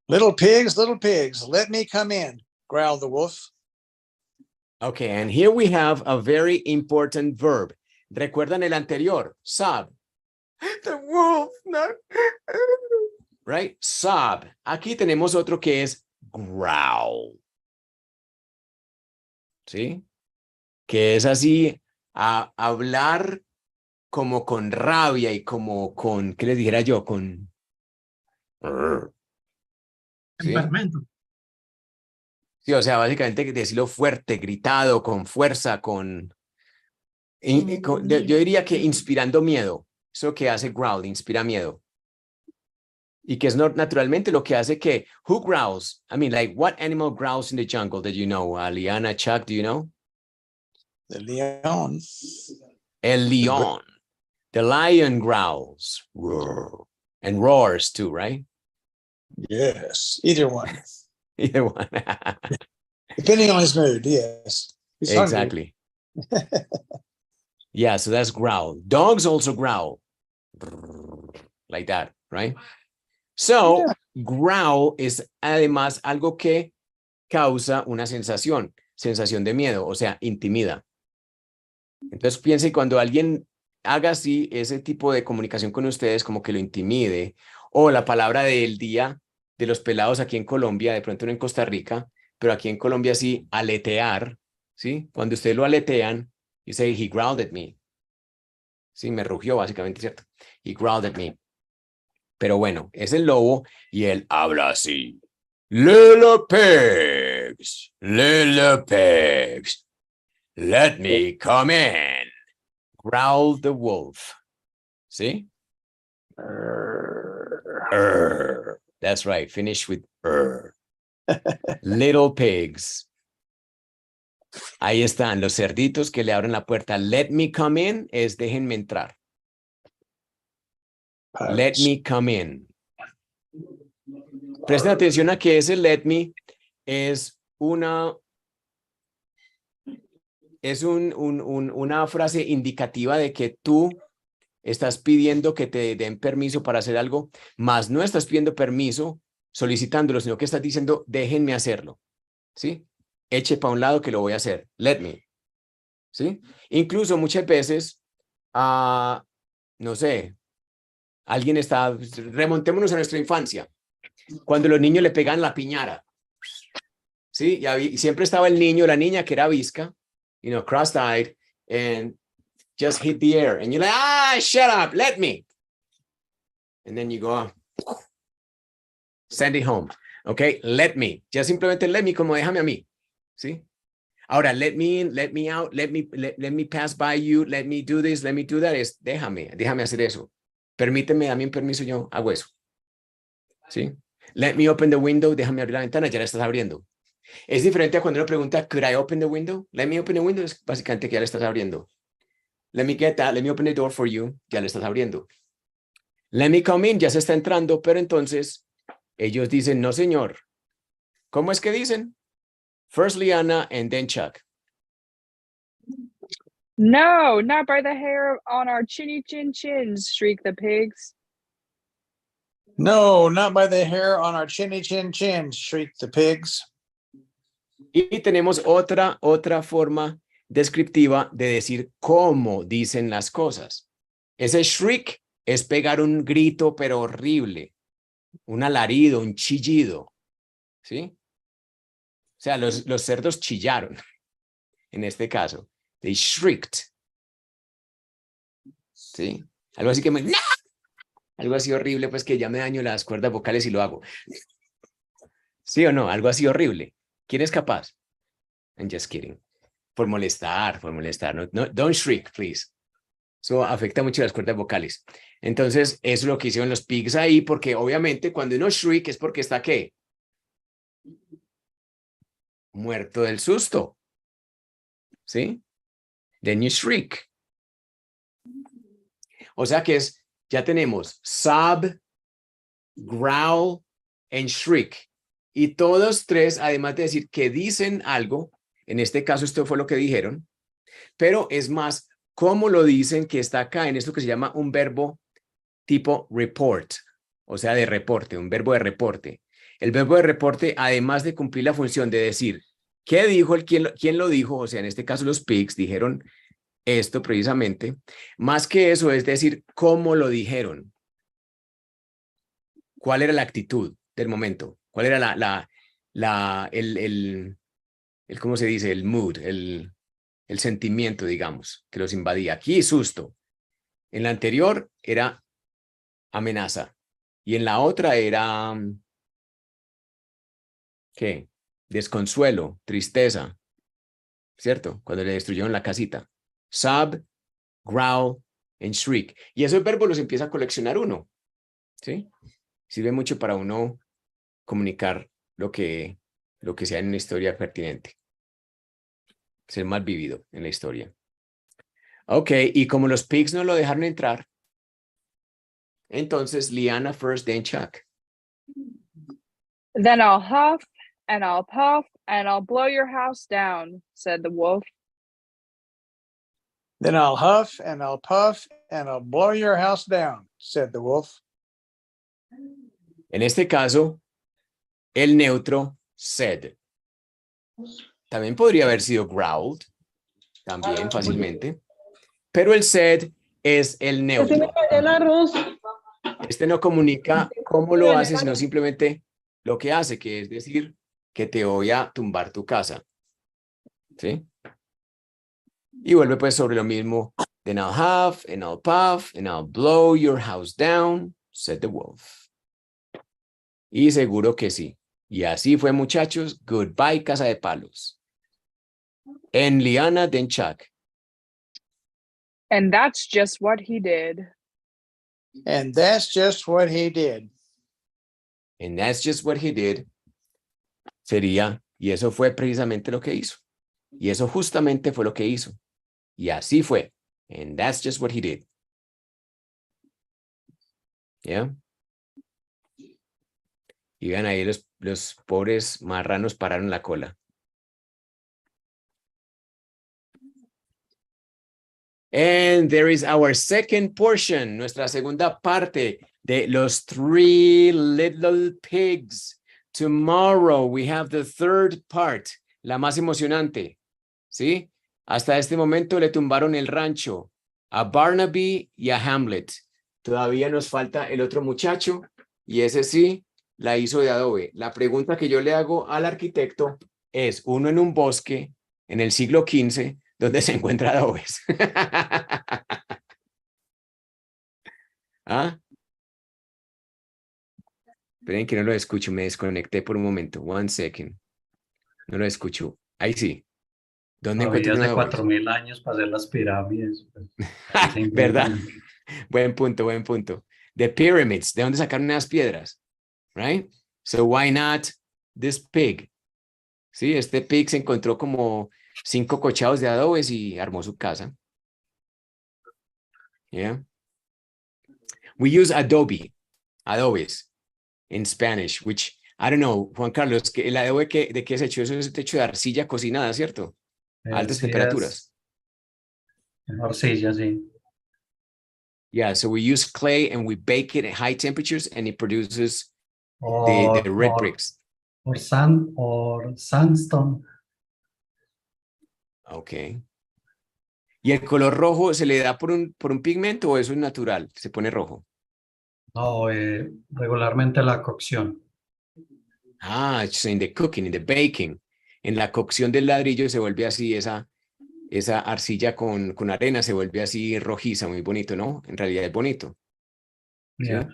Little pigs, let me come in, growled the wolf. Okay, and here we have a very important verb. ¿Recuerdan el anterior? Sob. The wolf, no. Right? Sob. Aquí tenemos otro que es growl. ¿Sí? Que es así, a hablar como con rabia y como con, ¿qué les dijera yo? Con... ¿Sí? Temperamento. Sí, o sea, básicamente decirlo fuerte, gritado, con fuerza, yo diría que inspirando miedo. Eso que hace growl, inspira miedo. Y que es naturalmente lo que hace que, who growls? I mean, like, what animal growls in the jungle that you know? Liana, Chuck, do you know? The leon. El león. The lion growls. Roar. And roars too, right? Yes, either one. Either one. Depending on his mood, yes. He's Exactly. Yeah, so that's growl. Dogs also growl. Like that, right? So, growl es además algo que causa una sensación de miedo, o sea, intimida. Entonces piense cuando alguien haga así ese tipo de comunicación con ustedes, como que lo intimide, o la palabra del día de los pelados aquí en Colombia, de pronto no en Costa Rica, pero aquí en Colombia sí, aletear, ¿sí? Cuando ustedes lo aletean, you say, he growled at me. Sí, me rugió básicamente, ¿cierto? He growled at me. Pero bueno, es el lobo y él habla así. Little pigs, let me come in, growled the wolf. ¿Sí? That's right, finish with Little pigs. Ahí están los cerditos que le abren la puerta. Let me come in es déjenme entrar. Let me come in. Presten atención a que ese let me es una frase indicativa de que tú estás pidiendo que te den permiso para hacer algo, mas no estás pidiendo permiso solicitándolo, sino que estás diciendo déjenme hacerlo. ¿Sí? Eche para un lado que lo voy a hacer. Let me. ¿Sí? Incluso muchas veces, no sé, alguien está, remontémonos a nuestra infancia, cuando los niños le pegan la piñara, ¿sí? Y siempre estaba el niño, la niña que era visca, cross-eyed, and just hit the air, and you're like, shut up, let me. And then you go, send it home, okay, let me, ya simplemente let me, como déjame a mí, ¿sí? Ahora, let me in, let me out, let me pass by you, let me do this, let me do that, es déjame hacer eso. Permíteme, dame un permiso, yo hago eso. ¿Sí? Let me open the window, déjame abrir la ventana, ya la estás abriendo. Es diferente a cuando uno pregunta, could I open the window? Let me open the window, es básicamente que ya la estás abriendo. Let me get that, let me open the door for you, ya la estás abriendo. Let me come in, ya se está entrando, pero entonces ellos dicen, no señor. ¿Cómo es que dicen? First Liana and then Chuck. No, not by the hair on our chinny chin chins, shrieked the pigs. No, not by the hair on our chinny chin chins, shrieked the pigs. Y tenemos otra forma descriptiva de decir cómo dicen las cosas. Ese shriek es pegar un grito pero horrible, un alarido, un chillido, ¿sí? O sea, los cerdos chillaron, en este caso. They shrieked. ¿sí? Algo así que me... ¡No! Algo así horrible, pues que ya me daño las cuerdas vocales y lo hago. ¿Sí o no? Algo así horrible. ¿Quién es capaz? I'm just kidding. Por molestar. No, don't shriek, please. Eso afecta mucho las cuerdas vocales. Entonces, eso es lo que hicieron los pigs ahí, porque obviamente cuando uno shriek es porque está, ¿qué? Muerto del susto. ¿Sí? Then you shriek. O sea que ya tenemos sob, growl, and shriek. Y todos tres, además de decir que dicen algo, en este caso esto fue lo que dijeron, pero es más cómo lo dicen, que está acá en esto que se llama un verbo tipo report, o sea, de reporte, un verbo de reporte. El verbo de reporte, además de cumplir la función de decir qué dijo, quién lo dijo, o sea, en este caso los pigs dijeron esto precisamente, más que eso es decir cómo lo dijeron. ¿Cuál era la actitud del momento? ¿Cuál era ¿cómo se dice? El mood, el sentimiento, digamos, que los invadía. Aquí, susto. En la anterior era amenaza. Y en la otra era, ¿qué? Desconsuelo, tristeza. ¿Cierto? Cuando le destruyeron la casita. Sob, growl, and shriek. Y esos verbos los empieza a coleccionar uno. ¿Sí? Sirve mucho para uno comunicar lo que sea en una historia pertinente. Ser más vivido en la historia. Ok, y como los pigs no lo dejaron entrar, entonces Liana first, then Chuck. Then I'll huff and I'll puff and I'll blow your house down, said the wolf. Then I'll huff and I'll puff and I'll blow your house down, said the wolf. En este caso, el neutro said. También podría haber sido growled, también fácilmente. Pero el said es el neutro. Este no comunica cómo lo hace, sino simplemente lo que hace, que es decir, que te voy a tumbar tu casa. ¿Sí? Y vuelve pues sobre lo mismo. Then I'll huff and I'll puff and I'll blow your house down, said the wolf. Y seguro que sí. Y así fue, muchachos. Goodbye, casa de palos. En Liana, then Chuck. And that's just what he did. And that's just what he did. And that's just what he did. Sería, y eso fue precisamente lo que hizo. Y eso justamente fue lo que hizo. Y así fue. And that's just what he did. ¿Ya? Y vean ahí los pobres marranos pararon la cola. And there is our second portion, nuestra segunda parte de los three little pigs. Tomorrow we have the third part, la más emocionante, ¿sí? Hasta este momento le tumbaron el rancho a Barnaby y a Hamlet. Todavía nos falta el otro muchacho y ese sí la hizo de adobe. La pregunta que yo le hago al arquitecto es, uno en un bosque en el siglo XV, ¿dónde se encuentra adobes? ¿Ah? Esperen que no lo escucho, me desconecté por un momento. One second. No lo escucho. Ahí sí. ¿Dónde encuentro Había un hace adobes? 4000 años para hacer las pirámides. Pues, Ah, se ¿verdad? inventan. Buen punto, buen punto. The pyramids, ¿de dónde sacaron esas piedras? Right? So why not this pig? Sí, este pig se encontró como 5 cochados de adobes y armó su casa. Yeah. We use adobes in Spanish, which, I don't know, Juan Carlos, el adobe ¿de qué es hecho? Eso es hecho de arcilla cocinada, ¿cierto? A altas Sí, temperaturas. es arcilla, sí. Yeah, so we use clay and we bake it at high temperatures and it produces Or, the red or, bricks. or sandstone. Okay. ¿Y el color rojo se le da por un pigmento o eso es natural? Se pone rojo. No, regularmente la cocción. Ah, so in the cooking, in the baking. En la cocción del ladrillo se vuelve así esa arcilla con arena se vuelve así rojiza, muy bonito, ¿no? En realidad es bonito. ¿Sí? Yeah.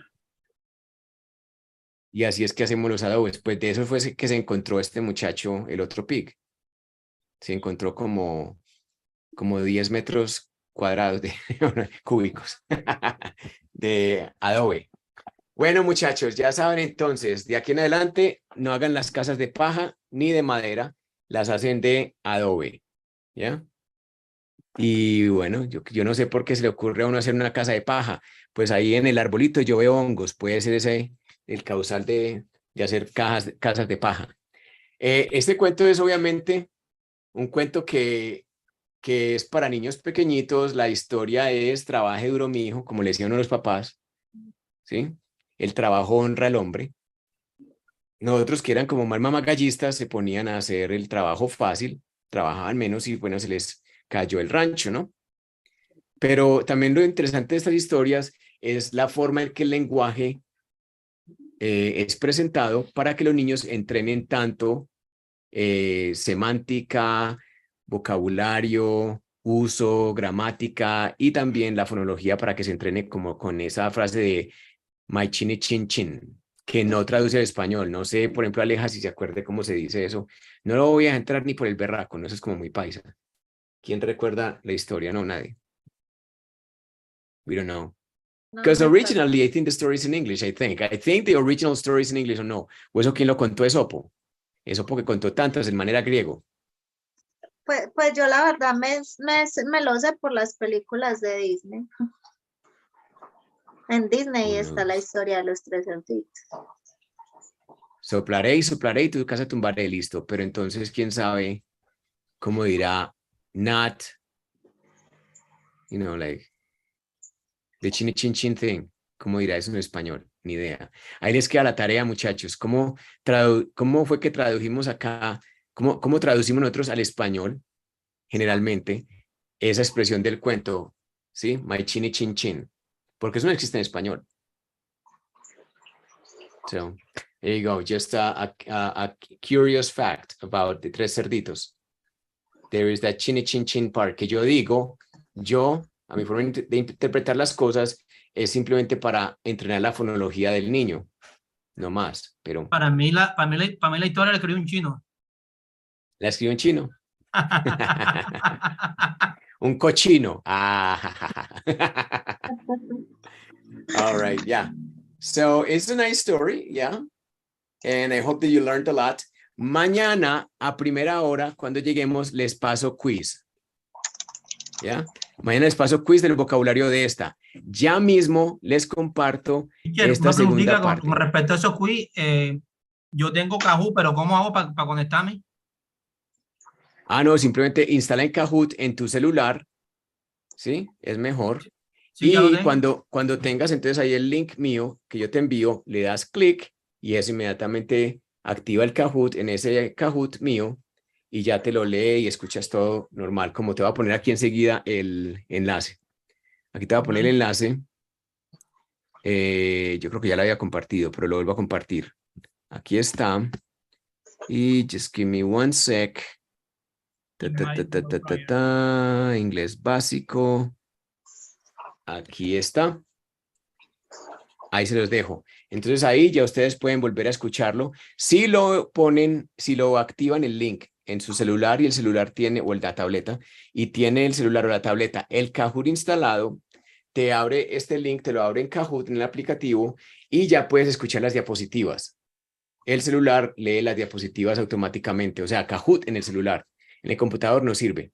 Y así es que hacemos los adobes. Pues de eso fue que se encontró este muchacho, el otro pig. Se encontró como 10 metros cuadrados de cúbicos de adobe. Bueno, muchachos, ya saben entonces, de aquí en adelante no hagan las casas de paja ni de madera, las hacen de adobe, ¿ya? Y bueno, yo no sé por qué se le ocurre a uno hacer una casa de paja. Pues ahí en el arbolito yo veo hongos, puede ser ese el causal de hacer casas de paja. Este cuento es obviamente un cuento que es para niños pequeñitos. La historia es trabaje duro, mi hijo, como le decían a los papás, ¿sí? El trabajo honra al hombre. Nosotros que eran como mal mamagallistas se ponían a hacer el trabajo fácil, trabajaban menos y bueno, se les cayó el rancho, ¿no? Pero también lo interesante de estas historias es la forma en que el lenguaje es presentado para que los niños entrenen tanto semántica, vocabulario, uso, gramática y también la fonología para que se entrene como con esa frase de my chini chin chin, que no traduce al español. No sé, por ejemplo, Aleja, si se acuerde cómo se dice eso. No lo voy a entrar ni por el berraco, no, eso es como muy paisa. ¿Quién recuerda la historia? No, nadie. We don't know. No Because me acuerdo. originally, I think the story is in English, I think. I think the original story is in English, or no. ¿O eso quién lo contó? Esopo. Esopo que contó tantas en manera griego. Pues yo la verdad me lo sé por las películas de Disney. En Disney Who está la knows? historia de los tres cerditos. Soplaré y tu casa tumbaré, listo. Pero entonces, ¿quién sabe cómo dirá not, you know, like, the chini chin chin thing? ¿Cómo dirá eso en español? Ni idea. Ahí les queda la tarea, muchachos. ¿Cómo fue que tradujimos acá? ¿Cómo traducimos nosotros al español, generalmente, esa expresión del cuento? ¿Sí? My chini chin chin. Porque eso no existe en español. So, there you go. Just a curious fact about the tres cerditos. There is that chini chin chin part que yo digo, a mi forma de interpretar las cosas es simplemente para entrenar la fonología del niño, no más, pero Para mí la historia la escribió un chino. la escribo en chino. Un cochino. All right, yeah. So it's a nice story, yeah. And I hope that you learned a lot. Mañana a primera hora, cuando lleguemos, les paso quiz. ¿Ya? Mañana les paso quiz del vocabulario de esta. Ya mismo les comparto esta Una segunda preguntita parte. con respecto a esos quiz. Yo tengo Kahoot, pero ¿cómo hago para conectarme? Ah, no, simplemente instala en Kahoot en tu celular. ¿Sí? Es mejor. Sí, ya lo Y tengo. cuando tengas entonces ahí el link mío que yo te envío, le das clic y eso inmediatamente activa el Kahoot en ese Kahoot mío y ya te lo lee y escuchas todo normal. Como te voy a poner aquí enseguida el enlace. Aquí te voy a poner el enlace. Yo creo que ya lo había compartido, pero lo vuelvo a compartir. Aquí está. Y just give me one sec. Inglés básico. Aquí está. Ahí se los dejo. Entonces ahí ya ustedes pueden volver a escucharlo. Si lo activan el link en su celular y el celular tiene, o la tableta, y tiene el celular o la tableta, el Kahoot instalado, te abre este link, te lo abre en Kahoot, en el aplicativo, y ya puedes escuchar las diapositivas. El celular lee las diapositivas automáticamente, o sea, Kahoot en el celular. En el computador no sirve.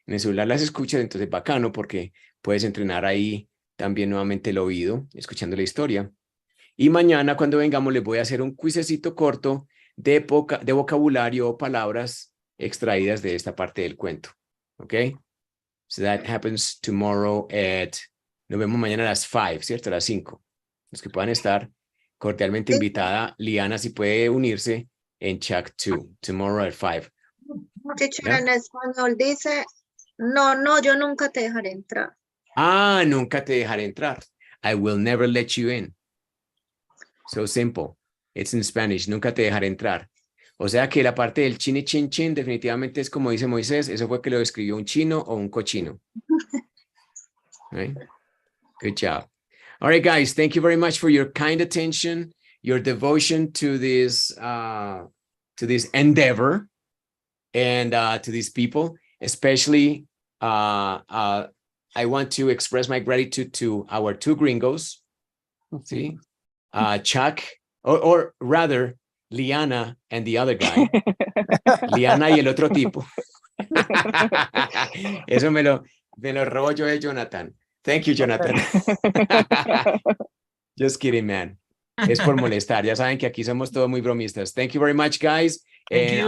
En el celular las escuchas, entonces bacano porque puedes entrenar ahí también nuevamente el oído, escuchando la historia. Y mañana cuando vengamos les voy a hacer un cuisecito corto de vocabulario o palabras extraídas de esta parte del cuento. ¿Ok? So that happens tomorrow nos vemos mañana a las 5, ¿cierto? A las 5. Los que puedan estar, cordialmente invitada Liana, si puede unirse en chat 2, tomorrow at 5. Teacher, ¿Ya? en español dice, no, yo nunca te dejaré entrar. Ah, nunca te dejaré entrar. I will never let you in. So simple. It's in Spanish. Nunca te dejaré entrar. O sea que la parte del chin y chin chin definitivamente es como dice Moisés, eso fue que lo escribió un chino o un cochino. Right? Good job. All right, guys, thank you very much for your kind attention, your devotion to this endeavor, and to these people. Especially, I want to express my gratitude to our two gringos, see, Chuck, or rather, Liana and the other guy. Liana y el otro tipo. Eso me lo robo yo de Jonathan. Thank you, Jonathan. Just kidding, man. Es por molestar. Ya saben que aquí somos todos muy bromistas. Thank you very much, guys. Thank you.